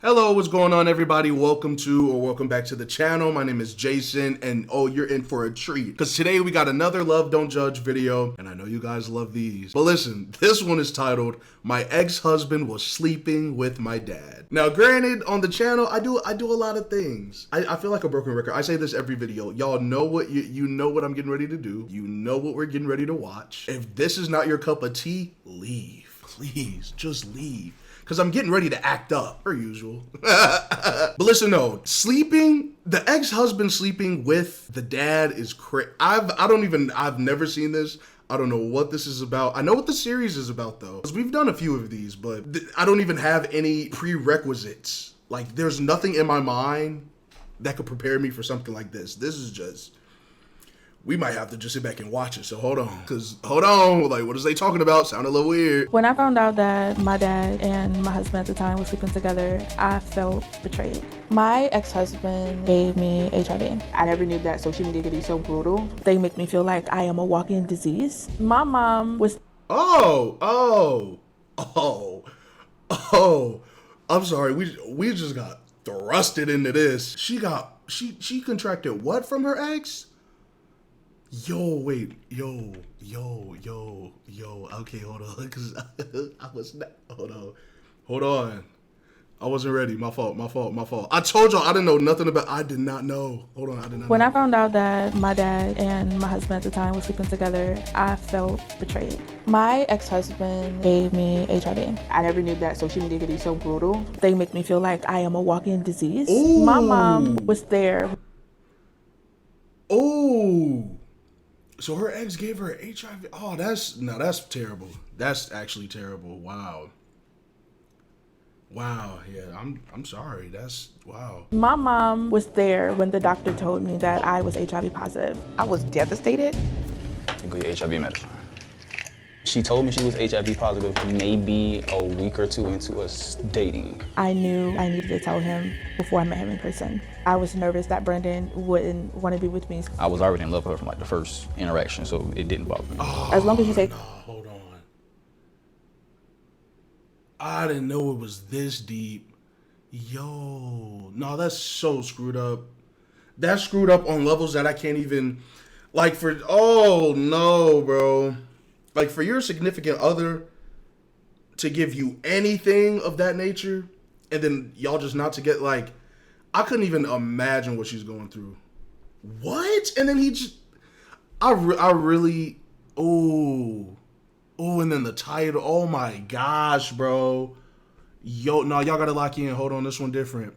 Hello, what's going on, everybody? Welcome back to the channel. My name is Jason, and you're in for a treat because today we got another Love Don't Judge video, and I know you guys love these. But listen, this one is titled "My Ex-Husband Was Sleeping with My Dad." Now, granted, on the channel, I do a lot of things. I feel like a broken record. I say this every video. Y'all know what you know what I'm getting ready to do. You know what we're getting ready to watch. If this is not your cup of tea, leave. Please, just leave. Because I'm getting ready to act up, per usual. But listen though, the ex-husband sleeping with the dad is crazy. I've never seen this. I don't know what this is about. I know what the series is about though. Because we've done a few of these, but I don't even have any prerequisites. Like, there's nothing in my mind that could prepare me for something like this. This is just... we might have to just sit back and watch it. So hold on, like, what is they talking about? Sound a little weird. When I found out that my dad and my husband at the time were sleeping together, I felt betrayed. My ex-husband gave me HIV. I never knew that social media could be so brutal. They make me feel like I am a walking disease. My mom was... Oh, I'm sorry. We just got thrusted into this. She contracted what from her ex? Yo, wait, yo. Okay, hold on, because I was not. Hold on. I wasn't ready. My fault. I told y'all I didn't know nothing about. I did not know. Hold on, I did not. When I found out that my dad and my husband at the time were sleeping together, I felt betrayed. My ex-husband gave me HIV. I never knew that social media could be so brutal. They make me feel like I am a walking disease. Ooh. My mom was there. Oh. So her ex gave her HIV. Oh, that's terrible. That's actually terrible. Wow, yeah, I'm sorry. That's wow. My mom was there when the doctor told me that I was HIV positive. I was devastated. Go get HIV medicine. She told me she was HIV positive maybe a week or two into us dating. I knew I needed to tell him before I met him in person. I was nervous that Brendan wouldn't want to be with me. I was already in love with her from like the first interaction, so it didn't bother me. As long as you take... No, hold on. I didn't know it was this deep. Yo, no, that's so screwed up. That's screwed up on levels that I can't even, like, oh no, bro. Like, for your significant other to give you anything of that nature, and then y'all just not to get, like, I couldn't even imagine what she's going through. What? And then he just, I really, and then the title, oh my gosh, bro. Yo, no, y'all gotta lock in. Hold on, this one different.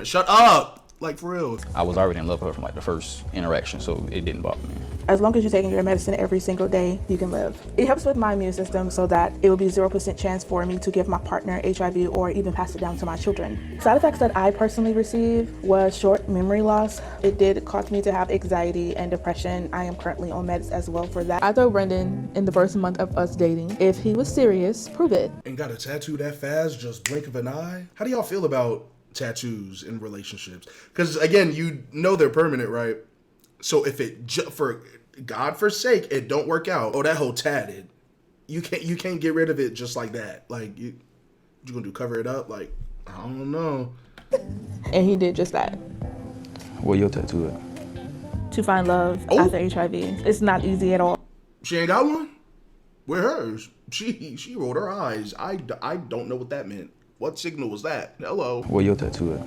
Shut up. Like, for real. I was already in love with her from like the first interaction, so it didn't bother me. As long as you're taking your medicine every single day, you can live. It helps with my immune system so that it will be 0% chance for me to give my partner HIV or even pass it down to my children. Side effects that I personally received was short memory loss. It did cause me to have anxiety and depression. I am currently on meds as well for that. I told Brendan in the first month of us dating, if he was serious, prove it. And got a tattoo that fast, just blink of an eye? How do y'all feel about tattoos in relationships? Because again, you know they're permanent, right? So if it for God forsake it don't work out, oh, that whole tatted, you can't get rid of it just like that. Like, you gonna do cover it up? Like, I don't know. And he did just that. Where your tattoo at? To find love after HIV. It's not easy at all. She ain't got one? Where hers? She rolled her eyes. I don't know what that meant. What signal was that? Hello. Where your tattoo at?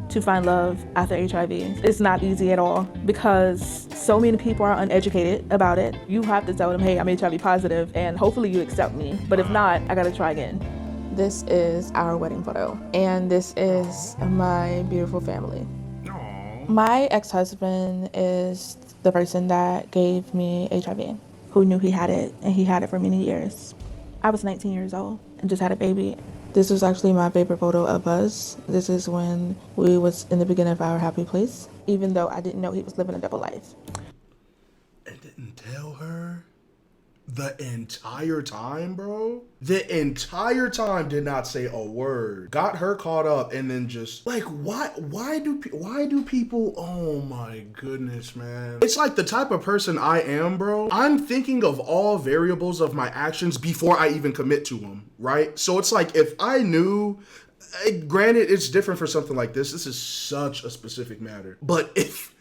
To find love after HIV. It's not easy at all because so many people are uneducated about it. You have to tell them, hey, I'm HIV positive, and hopefully you accept me. But if not, I gotta try again. This is our wedding photo, and this is my beautiful family. Aww. My ex-husband is the person that gave me HIV, who knew he had it, and he had it for many years. I was 19 years old and just had a baby. This was actually my favorite photo of us. This is when we was in the beginning of our happy place, even though I didn't know he was living a double life. And didn't tell her the entire time, bro? The entire time did not say a word. Got her caught up and then just, like, why do people, oh my goodness, man. It's like the type of person I am, bro. I'm thinking of all variables of my actions before I even commit to them, right? So it's like, if I knew, granted, it's different for something like this. This is such a specific matter. But if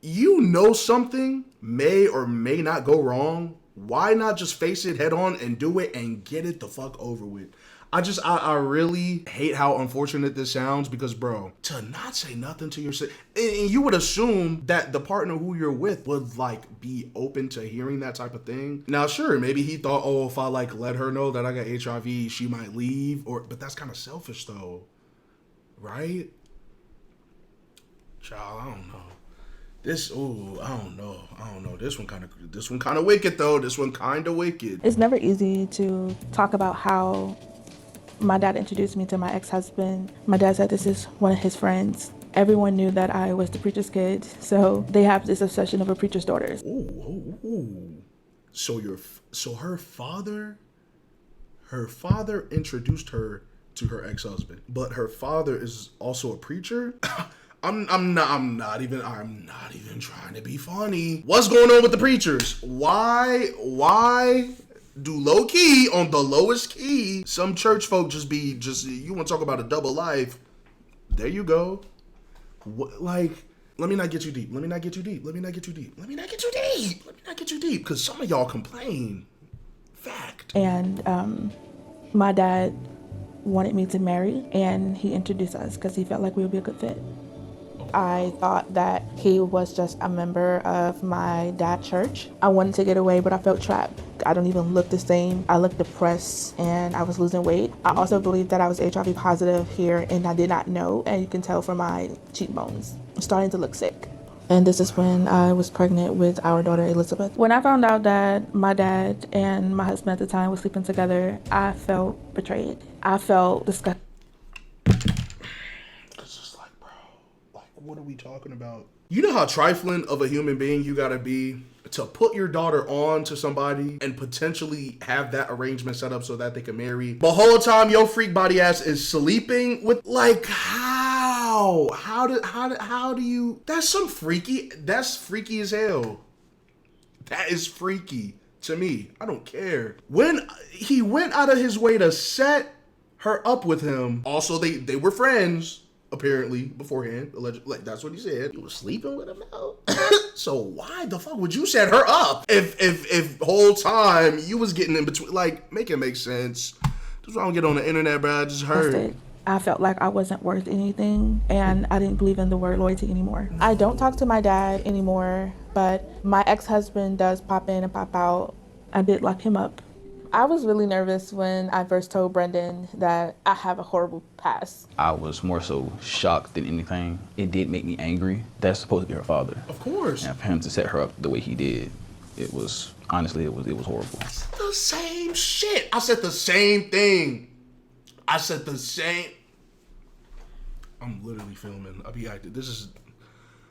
you know something may or may not go wrong, why not just face it head on and do it and get it the fuck over with? I really hate how unfortunate this sounds because, bro, to not say nothing to your sister, and you would assume that the partner who you're with would like be open to hearing that type of thing. Now, sure, maybe he thought, oh, if I like let her know that I got HIV, she might leave, but that's kind of selfish though, right? Child, I don't know. I don't know. This one kind of wicked though. This one kind of wicked. It's never easy to talk about how my dad introduced me to my ex-husband. My dad said this is one of his friends. Everyone knew that I was the preacher's kid, so they have this obsession of a preacher's daughter. Ooh. So her father introduced her to her ex-husband, but her father is also a preacher. I'm not even trying to be funny. What's going on with the preachers? Why do low key on the lowest key? Some church folk you want to talk about a double life? There you go. Let me not get you deep. Because some of y'all complain. Fact. And my dad wanted me to marry, and he introduced us because he felt like we would be a good fit. I thought that he was just a member of my dad's church. I wanted to get away, but I felt trapped. I don't even look the same. I looked depressed and I was losing weight. I also believed that I was HIV positive here and I did not know. And you can tell from my cheekbones. I'm starting to look sick. And this is when I was pregnant with our daughter, Elizabeth. When I found out that my dad and my husband at the time were sleeping together, I felt betrayed. I felt disgusted. What are we talking about? You know how trifling of a human being you gotta be to put your daughter on to somebody and potentially have that arrangement set up so that they can marry. The whole time your freak body ass is sleeping with, like, how do you? That's freaky as hell. That is freaky to me. I don't care. When he went out of his way to set her up with him, also they were friends. Apparently, beforehand, allegedly, like that's what he said. You was sleeping with him now. So why the fuck would you set her up if whole time you was getting in between? Like, make it make sense. That's why I don't get on the internet, bro. I just heard. I felt like I wasn't worth anything, and I didn't believe in the word loyalty anymore. I don't talk to my dad anymore, but my ex-husband does pop in and pop out. I did lock him up. I was really nervous when I first told Brendan that I have a horrible past. I was more so shocked than anything. It did make me angry. That's supposed to be her father. Of course. And for him to set her up the way he did, it was horrible. It's the same shit. I said the same thing. I'm literally filming. I'll be acting. This is,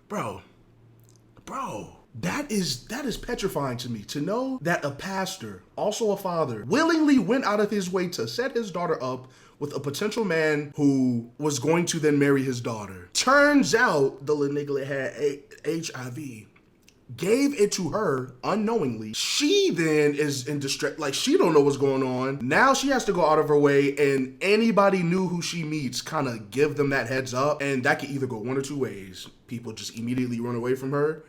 bro. That is petrifying to me, to know that a pastor, also a father, willingly went out of his way to set his daughter up with a potential man who was going to then marry his daughter. Turns out the little nigga had HIV, gave it to her unknowingly. She then is in distress, like she don't know what's going on. Now she has to go out of her way, and anybody new who she meets kind of give them that heads up, and that could either go one or two ways. People just immediately run away from her,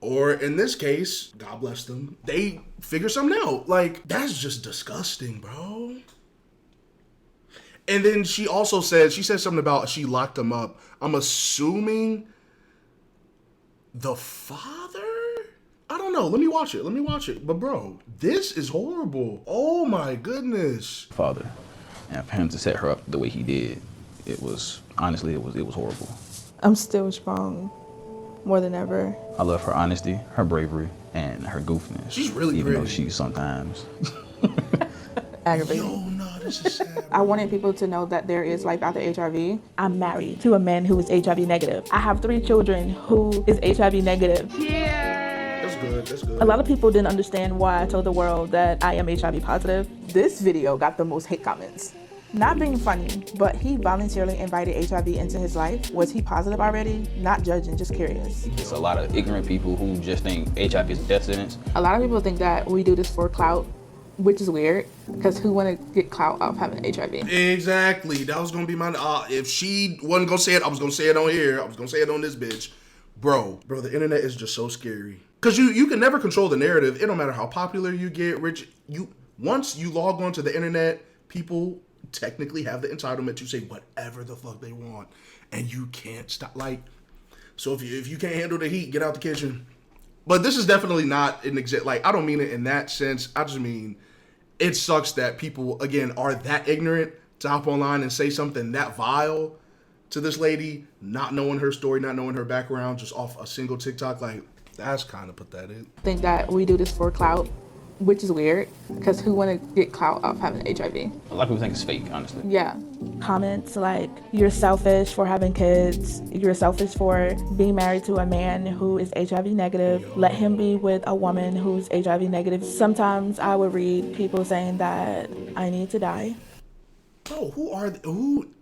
or in this case, God bless them, they figure something out. Like, that's just disgusting, bro. And then she said something about she locked him up. I'm assuming the father? I don't know. Let me watch it. But bro, this is horrible. Oh my goodness. Father. And for him to set her up the way he did, it was horrible. I'm still strong. More than ever. I love her honesty, her bravery, and her goofiness. She's really even pretty. Though she's sometimes aggravating. Yo, no, this is sad. I wanted people to know that there is life after HIV. I'm married to a man who is HIV negative. I have 3 children who is HIV negative. Yeah. That's good. A lot of people didn't understand why I told the world that I am HIV positive. This video got the most hate comments. Not being funny, but he voluntarily invited HIV into his life. Was he positive already? Not judging, just curious. It's a lot of ignorant people who just think HIV is a death sentence. A lot of people think that we do this for clout, which is weird because who want to get clout off having HIV? Exactly. That was gonna be my. If she wasn't gonna say it, I was gonna say it on here. I was gonna say it on this bitch, bro. The internet is just so scary because you can never control the narrative. It don't matter how popular you get, rich. Once you log onto the internet, people technically have the entitlement to say whatever the fuck they want, and you can't stop. Like, so if you can't handle the heat, get out the kitchen. But this is definitely not an exact. Like, I don't mean it in that sense. I just mean it sucks that people, again, are that ignorant to hop online and say something that vile to this lady, not knowing her story, not knowing her background, just off a single TikTok. Like, that's kind of pathetic. I think that we do this for clout, which is weird because who want to get clout off having HIV? A lot of people think it's fake, honestly. Yeah. Comments like, you're selfish for having kids, you're selfish for being married to a man who is HIV negative, let him be with a woman who's HIV negative. Sometimes I would read people saying that I need to die. Bro,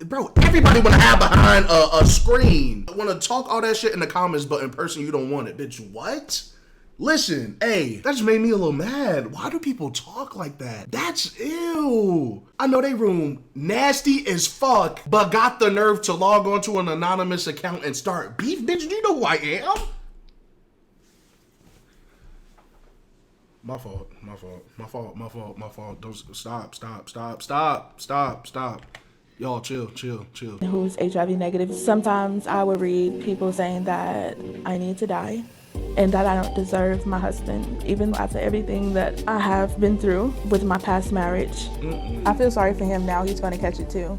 bro, everybody want to hide behind a screen. Want to talk all that shit in the comments, but in person you don't want it. Bitch, what? Listen, hey, that just made me a little mad. Why do people talk like that? That's ew. I know they room nasty as fuck, but got the nerve to log on to an anonymous account and start beef. Bitch, do you know who I am? My fault. Don't stop. Y'all chill. Who's HIV negative. Sometimes I would read people saying that I need to die and that I don't deserve my husband, even after everything that I have been through with my past marriage. I feel sorry for him now. He's going to catch it too.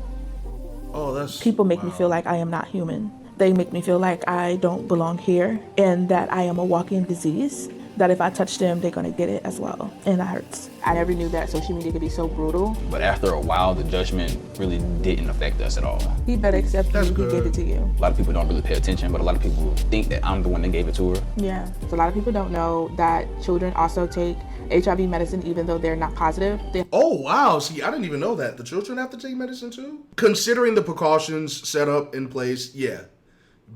Oh, that's... People make me feel like I am not human. They make me feel like I don't belong here and that I am a walking disease, that if I touch them, they're going to get it as well. And that hurts. I never knew that social media could be so brutal. But after a while, the judgment really didn't affect us at all. He better accept you. He gave it to you. A lot of people don't really pay attention, but a lot of people think that I'm the one that gave it to her. Yeah. So a lot of people don't know that children also take HIV medicine even though they're not positive. Oh, wow. See, I didn't even know that. The children have to take medicine too? Considering the precautions set up in place, yeah.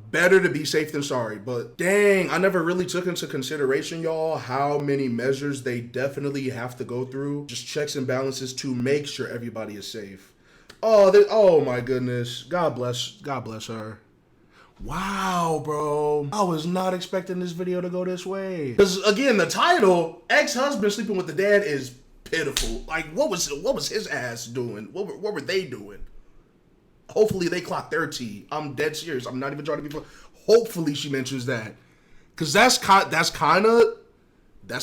Better to be safe than sorry, but dang, I never really took into consideration, y'all, how many measures they definitely have to go through. Just checks and balances to make sure everybody is safe. Oh my goodness. God bless her. Wow, bro. I was not expecting this video to go this way. Because again, the title, ex-husband sleeping with the dad, is pitiful. Like, what was his ass doing? What were they doing? Hopefully they clock their tea. I'm dead serious. I'm not even trying to be... Hopefully she mentions that. Because that's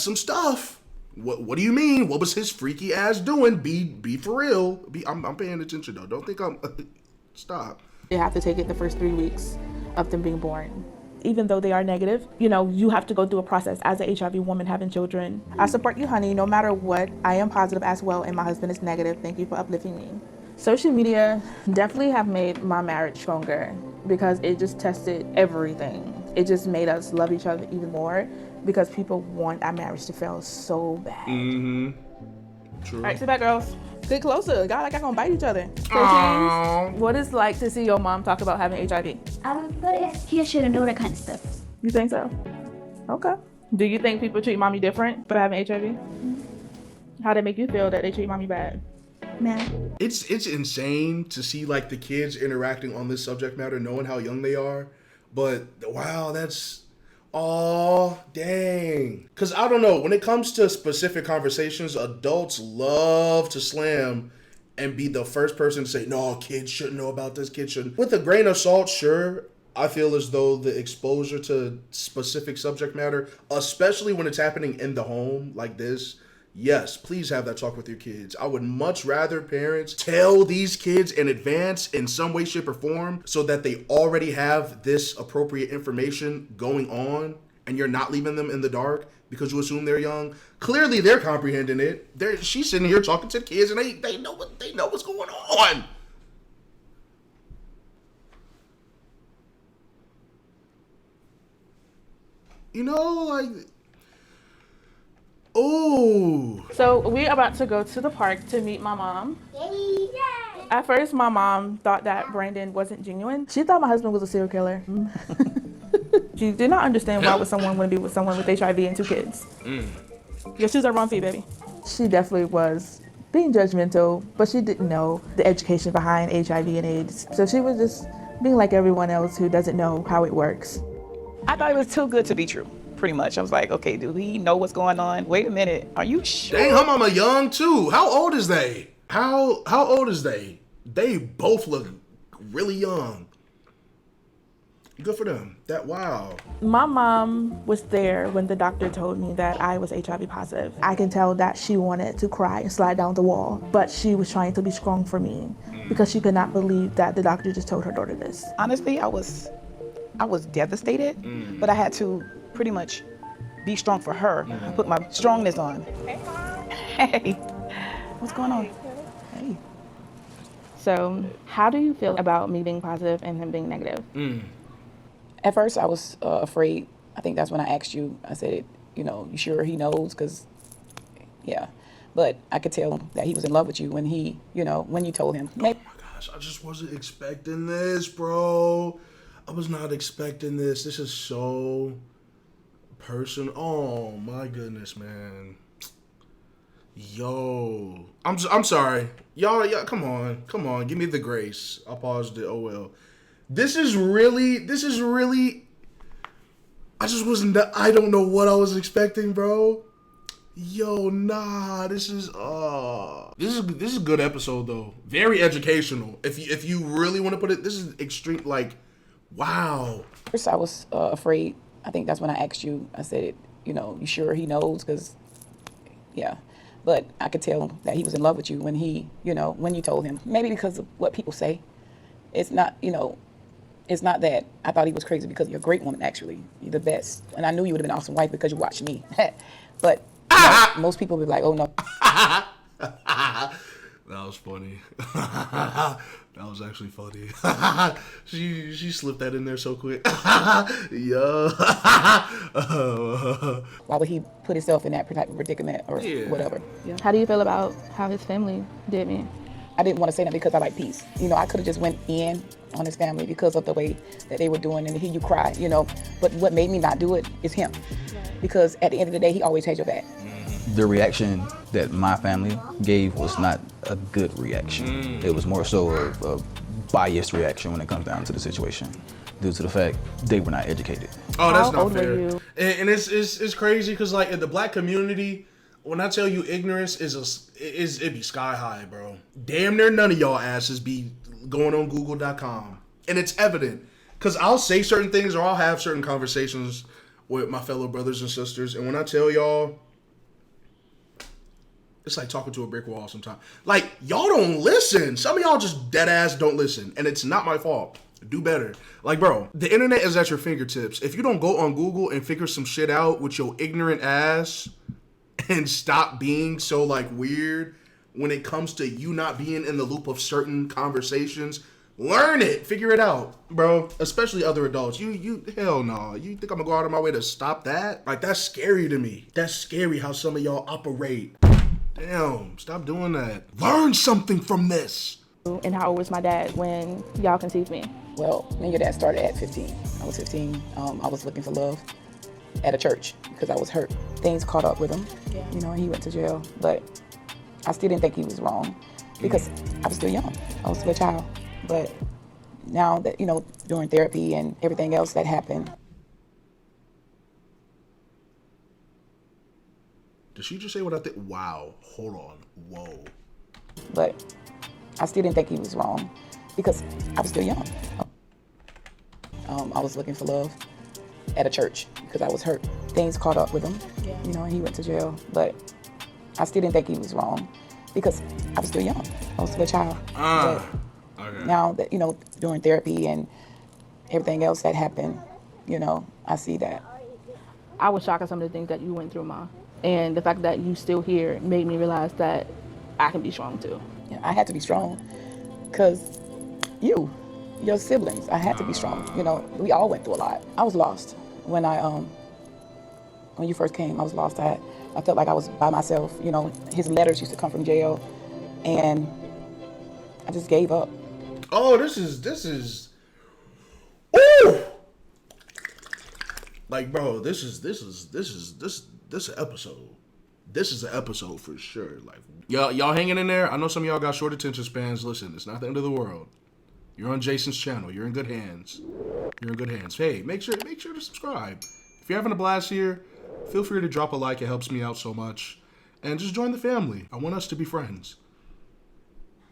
some stuff. What do you mean? What was his freaky ass doing? Be for real. I'm paying attention though. Don't think I'm... Stop. They have to take it the first 3 weeks of them being born. Even though they are negative, you have to go through a process as an HIV woman having children. I support you, honey, no matter what. I am positive as well, and my husband is negative. Thank you for uplifting me. Social media definitely have made my marriage stronger because it just tested everything. It just made us love each other even more because people want our marriage to fail so bad. Mm-hmm. True. All right, sit back, girls. Get closer. God, like I'm gonna bite each other. Aww. What is it like to see your mom talk about having HIV? But he shouldn't know that kind of stuff. You think so? Okay. Do you think people treat mommy different for having HIV? How they make you feel that they treat mommy bad? Man. It's insane to see like the kids interacting on this subject matter, knowing how young they are. But wow, that's... Oh, dang. Because I don't know, when it comes to specific conversations, adults love to slam and be the first person to say, no, kids shouldn't know about this, kids shouldn't. With a grain of salt, sure, I feel as though the exposure to specific subject matter, especially when it's happening in the home like this, yes, please have that talk with your kids. I would much rather parents tell these kids in advance in some way, shape, or form so that they already have this appropriate information going on and you're not leaving them in the dark because you assume they're young. Clearly, they're comprehending it. She's sitting here talking to the kids and they know what's going on. Like... Oh. So we're about to go to the park to meet my mom. Yay! At first, my mom thought that Brandon wasn't genuine. She thought my husband was a serial killer. She did not understand why would someone want to be with someone with HIV and 2 kids. Your shoes are wrong feet, baby. She definitely was being judgmental, but she didn't know the education behind HIV and AIDS. So she was just being like everyone else who doesn't know how it works. I thought it was too good to be true, pretty much. I was like, okay, do he know what's going on? Wait a minute, are you sure? Dang, her mama young too. How old is they? How old is they? They both look really young. Good for them. Wow. My mom was there when the doctor told me that I was HIV positive. I can tell that she wanted to cry and slide down the wall, but she was trying to be strong for me because she could not believe that the doctor just told her daughter this. Honestly, I was devastated, but I had to pretty much be strong for her. I put my strongness on. Hey, Mom. Hey, what's going on? Hey. So, how do you feel about me being positive and him being negative? At first, I was afraid. I think that's when I asked you. I said, you sure he knows? Because, yeah. But I could tell that he was in love with you when when you told him. Oh my gosh, I just wasn't expecting this, bro. I was not expecting this. This is so personal. Oh my goodness, man. Yo. I'm sorry. Y'all, come on. Give me the grace. I paused it. Oh well. This is really, I don't know what I was expecting, bro. Yo, nah, this is a good episode though. Very educational. If you really want to put it, this is extreme, like, wow. First, I was afraid. I think that's when I asked you. I said, you sure he knows? Because, yeah. But I could tell that he was in love with you when when you told him. Maybe because of what people say. It's not, it's not that I thought he was crazy because you're a great woman, actually. You're the best. And I knew you would have been an awesome wife because you watched me. But most people would be like, oh, no. That was funny. That was actually funny. She slipped that in there so quick. Yeah. Why would he put himself in that type of predicament or whatever? Yeah. How do you feel about how his family did me? I didn't want to say that because I like peace. I could have just went in on his family because of the way that they were doing and to hear you cry, But what made me not do it is him. Because at the end of the day, he always had your back. The reaction that my family gave was not a good reaction. It was more so a biased reaction when it comes down to the situation, due to the fact they were not educated. Oh, that's How not old fair. were you? And it's crazy because like in the black community, when I tell you ignorance it be sky high, bro. Damn near none of y'all asses be going on Google.com, and it's evident because I'll say certain things or I'll have certain conversations with my fellow brothers and sisters, and when I tell y'all, it's like talking to a brick wall sometimes. Like, y'all don't listen. Some of y'all just dead ass don't listen. And it's not my fault. Do better. Like, bro, the internet is at your fingertips. If you don't go on Google and figure some shit out with your ignorant ass and stop being so, like, weird when it comes to you not being in the loop of certain conversations, learn it. Figure it out, bro. Especially other adults. You hell no. You think I'm gonna go out of my way to stop that? Like, that's scary to me. That's scary how some of y'all operate. Damn, stop doing that. Learn something from this. And how old was my dad when y'all conceived me? Well, me and your dad started at 15. I was 15. I was looking for love at a church because I was hurt. Things caught up with him, and he went to jail. But I still didn't think he was wrong because I was still young. I was still a child. But now that, during therapy and everything else that happened. Did she just say what I think? Wow. Hold on. Whoa. But I still didn't think he was wrong because I was still young. I was looking for love at a church because I was hurt. Things caught up with him, and he went to jail. But I still didn't think he was wrong because I was still young. I was still a child. Okay. Now that, during therapy and everything else that happened, I see that. I was shocked at some of the things that you went through, Ma. And the fact that you still here made me realize that I can be strong too. Yeah, I had to be strong because your siblings, I had to be strong. We all went through a lot. I was lost when you first came. I was lost. I felt like I was by myself. His letters used to come from jail, and I just gave up. Oh, this is. Ooh. Like, bro, this episode. this is an episode for sure. Like, y'all hanging in there? I know some of y'all got short attention spans. Listen, it's not the end of the world. You're on Jason's channel. You're in good hands. You're in good hands. Hey, make sure to subscribe. If you're having a blast here, feel free to drop a like. It helps me out so much. And just join the family. I want us to be friends.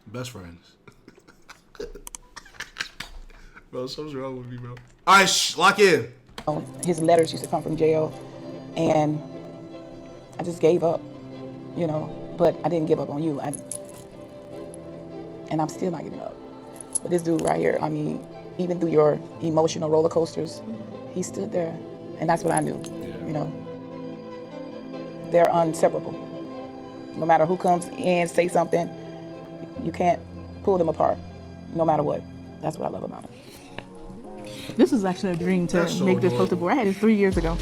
Best friends. Bro, something's wrong with me, bro. All right, lock in. His letters used to come from jail, and I just gave up, you know. But I didn't give up on you. And I'm still not giving up. But this dude right here, I mean, even through your emotional roller coasters, he stood there. And that's what I knew, you know. They're inseparable. No matter who comes in, say something, you can't pull them apart, no matter what. That's what I love about it. This was actually a dream to make this poster board. I had this 3 years ago.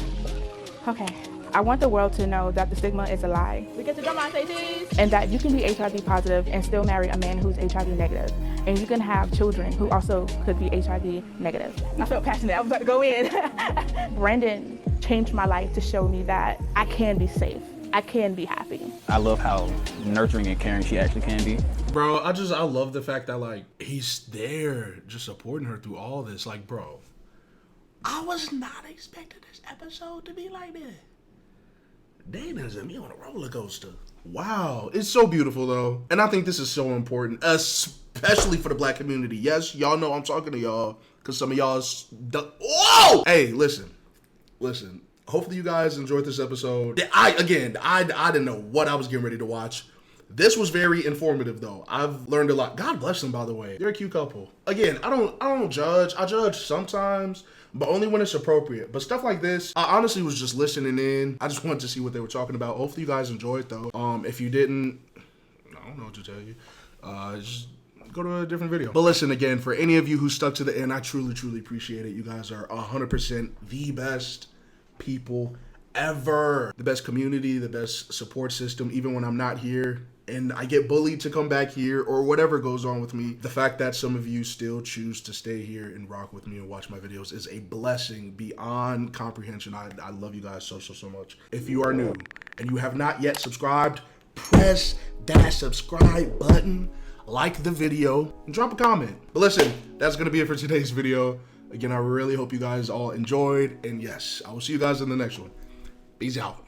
Okay. I want the world to know that the stigma is a lie. We get to drum on, say cheese. And that you can be HIV positive and still marry a man who's HIV negative. And you can have children who also could be HIV negative. I felt passionate. I was about to go in. Brendan changed my life to show me that I can be safe. I can be happy. I love how nurturing and caring she actually can be. Bro, I love the fact that, like, he's there just supporting her through all this. Like, bro, I was not expecting this episode to be like that. Dana's and me on a roller coaster. Wow. It's so beautiful, though. And I think this is so important, especially for the black community. Yes, y'all know I'm talking to y'all because some of y'all whoa! Hey, listen. Hopefully you guys enjoyed this episode. I didn't know what I was getting ready to watch. This was very informative, though. I've learned a lot. God bless them, by the way. They're a cute couple. Again, I don't judge. I judge sometimes, but only when it's appropriate. But stuff like this, I honestly was just listening in. I just wanted to see what they were talking about. Hopefully you guys enjoyed, though. If you didn't, I don't know what to tell you. Just go to a different video. But listen, again, for any of you who stuck to the end, I truly, truly appreciate it. You guys are 100% the best people ever. The best community, the best support system, even when I'm not here and I get bullied to come back here or whatever goes on with me. The fact that some of you still choose to stay here and rock with me and watch my videos is a blessing beyond comprehension. I love you guys so much. If you are new and you have not yet subscribed, press that subscribe button, like the video, and drop a comment. But listen, that's gonna be it for today's video. Again, I really hope you guys all enjoyed, and yes, I will see you guys in the next one. Peace out.